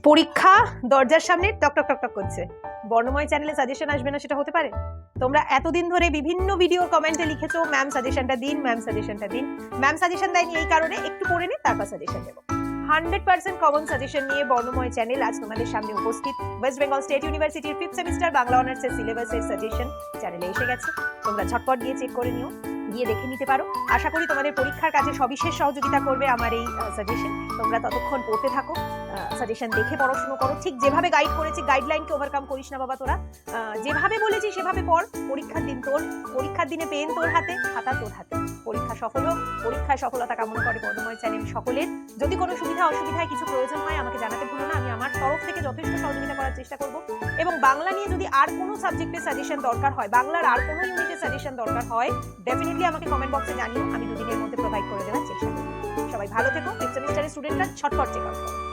পরীক্ষা দরজার সামনে টক টক টক টক করছে, বর্ণময় চ্যানেলে সাজেশন আসবে না সেটা হতে পারে? তোমরা এতদিন ধরে বিভিন্ন ভিডিওর কমেন্টে লিখেছো ম্যাম সাজেশনটা দিন, ম্যাম সাজেশনটা দিন। ম্যাম সাজেশন দেয়নি এই কারণে, একটু পড়ে নে তারপর সাজেশন দেবো। 100% কমন সাজেশন নিয়ে বর্ণময় চ্যানেল আজ তোমাদের সামনে উপস্থিত। ওয়েস্ট বেঙ্গল স্টেট ইউনিভার্সিটির 5th সেমিস্টার বাংলা অনার্সের সিলেবাসের সাজেশন চ্যানেলে এসে গেছে। তোমরা ঝটপট গিয়ে চেক করে নিও, গিয়ে দেখে নিতে পারো। আশা করি তোমাদের পরীক্ষার কাজে সবিশেষ সহযোগিতা করবে আমার এই সাজেশন। তোমরা ততক্ষণ পড়তে থাকো, সাজেশন দেখে পড়াশোনা করো। ঠিক যেভাবে গাইড করেছি, গাইডলাইনকে ওভারকাম করিস না বাবা তোরা। যেভাবে বলেছি সেভাবে পড়। পরীক্ষার দিন তোর, পরীক্ষার দিনে পেন তোর হাতে, খাতা তোর হাতে। পরীক্ষা সফল হোক, পরীক্ষায় সফলতা কামনা করে বর্ণময় চ্যানেল সকলের। যদি কোনো সুবিধা অসুবিধায় কিছু প্রয়োজন হয় আমাকে জানাতে ভুলো না, আমি আমার তরফ থেকে যথেষ্ট সহযোগিতা করার চেষ্টা করব। এবং বাংলা নিয়ে যদি আর কোনো সাবজেক্টের সাজেশন দরকার হয়, বাংলার আর কোনো ইউনিটের সাজেশন দরকার হয়, ডেফিনেটলি আমাকে কমেন্ট বক্সে জানিও, আমি দুদিনের মধ্যে প্রোভাইড করে দেওয়ার চেষ্টা করব। সবাই ভালো থেকো। 5th সেমিস্টারের স্টুডেন্টরা ছটফট চেক আউট করো।